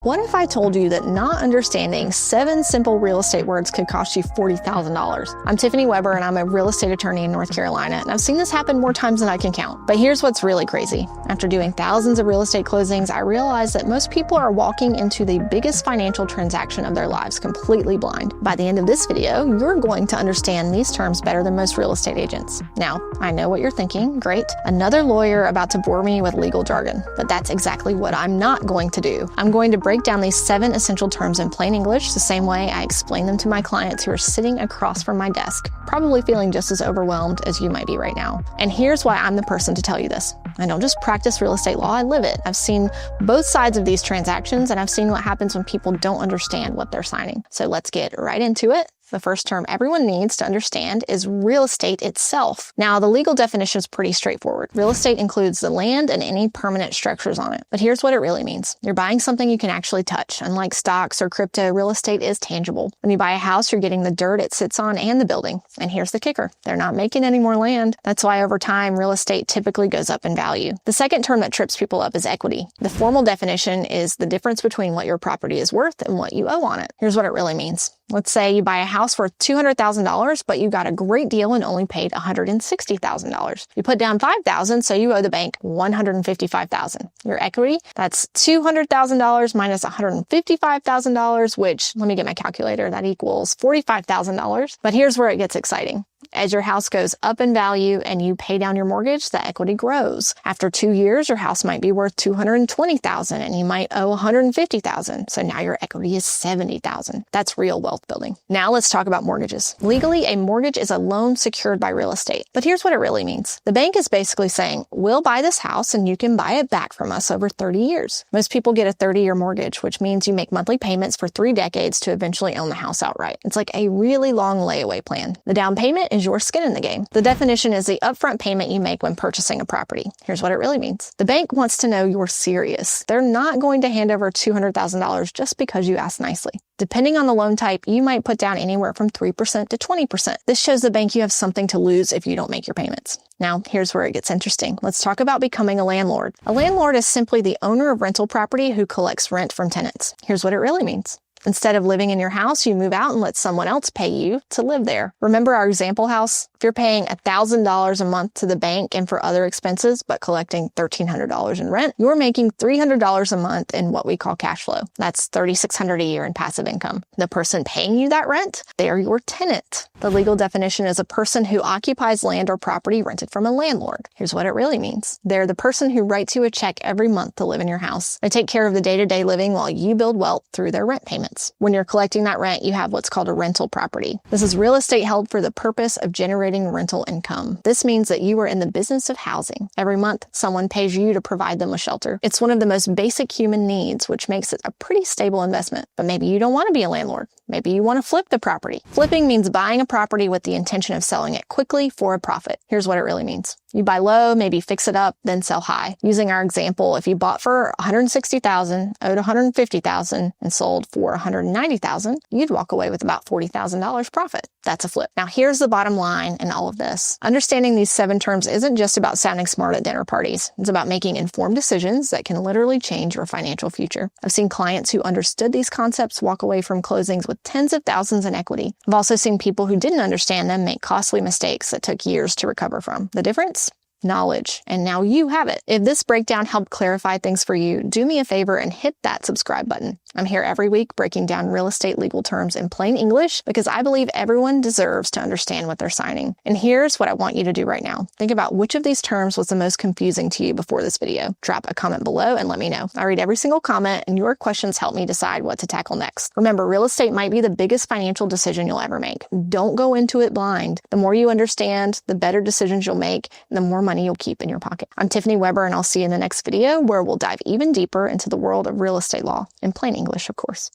What if I told you that not understanding 7 simple real estate words could cost you $40,000? I'm Tiffany Weber and I'm a real estate attorney in North Carolina, and I've seen this happen more times than I can count. But here's what's really crazy. After doing thousands of real estate closings, I realized that most people are walking into the biggest financial transaction of their lives completely blind. By the end of this video, you're going to understand these terms better than most real estate agents. Now, I know what you're thinking. Great. Another lawyer about to bore me with legal jargon. But that's exactly what I'm not going to do. I'm going to break down these 7 essential terms in plain English the same way I explain them to my clients who are sitting across from my desk, probably feeling just as overwhelmed as you might be right now. And here's why I'm the person to tell you this. I don't just practice real estate law, I live it. I've seen both sides of these transactions, and I've seen what happens when people don't understand what they're signing. So let's get right into it. The first term everyone needs to understand is real estate itself. Now, the legal definition is pretty straightforward. Real estate includes the land and any permanent structures on it. But here's what it really means. You're buying something you can actually touch. Unlike stocks or crypto, real estate is tangible. When you buy a house, you're getting the dirt it sits on and the building. And here's the kicker. They're not making any more land. That's why over time, real estate typically goes up in value. The second term that trips people up is equity. The formal definition is the difference between what your property is worth and what you owe on it. Here's what it really means. Let's say you buy a house for $200,000, but you got a great deal and only paid $160,000. You put down $5,000, so you owe the bank $155,000. Your equity, that's $200,000 minus $155,000, which, let me get my calculator, that equals $45,000. But here's where it gets exciting. As your house goes up in value and you pay down your mortgage, the equity grows. After 2 years, your house might be worth $220,000 and you might owe $150,000. So now your equity is $70,000. That's real wealth building. Now let's talk about mortgages. Legally, a mortgage is a loan secured by real estate. But here's what it really means. The bank is basically saying, we'll buy this house and you can buy it back from us over 30 years. Most people get a 30-year mortgage, which means you make monthly payments for 3 decades to eventually own the house outright. It's like a really long layaway plan. The down payment is your skin in the game. The definition is the upfront payment you make when purchasing a property. Here's what it really means. The bank wants to know you're serious. They're not going to hand over $200,000 just because you ask nicely. Depending on the loan type, you might put down anywhere from 3% to 20%. This shows the bank you have something to lose if you don't make your payments. Now, here's where it gets interesting. Let's talk about becoming a landlord. A landlord is simply the owner of rental property who collects rent from tenants. Here's what it really means. Instead of living in your house, you move out and let someone else pay you to live there. Remember our example house? If you're paying $1,000 a month to the bank and for other expenses, but collecting $1,300 in rent, you're making $300 a month in what we call cash flow. That's $3,600 a year in passive income. The person paying you that rent, they are your tenant. The legal definition is a person who occupies land or property rented from a landlord. Here's what it really means. They're the person who writes you a check every month to live in your house. They take care of the day-to-day living while you build wealth through their rent payments. When you're collecting that rent, you have what's called a rental property. This is real estate held for the purpose of generating rental income. This means that you are in the business of housing. Every month, someone pays you to provide them with shelter. It's one of the most basic human needs, which makes it a pretty stable investment. But maybe you don't want to be a landlord. Maybe you want to flip the property. Flipping means buying a property with the intention of selling it quickly for a profit. Here's what it really means. You buy low, maybe fix it up, then sell high. Using our example, if you bought for $160,000, owed $150,000, and sold for $190,000, you'd walk away with about $40,000 profit. That's a flip. Now, here's the bottom line in all of this. Understanding these 7 terms isn't just about sounding smart at dinner parties. It's about making informed decisions that can literally change your financial future. I've seen clients who understood these concepts walk away from closings with tens of thousands in equity. I've also seen people who didn't understand them make costly mistakes that took years to recover from. The difference? Knowledge. And now you have it. If this breakdown helped clarify things for you, do me a favor and hit that subscribe button. I'm here every week breaking down real estate legal terms in plain English because I believe everyone deserves to understand what they're signing. And here's what I want you to do right now. Think about which of these terms was the most confusing to you before this video. Drop a comment below and let me know. I read every single comment and your questions help me decide what to tackle next. Remember, real estate might be the biggest financial decision you'll ever make. Don't go into it blind. The more you understand, the better decisions you'll make, and the more money you'll keep in your pocket. I'm Tiffany Weber and I'll see you in the next video where we'll dive even deeper into the world of real estate law in plain English, of course.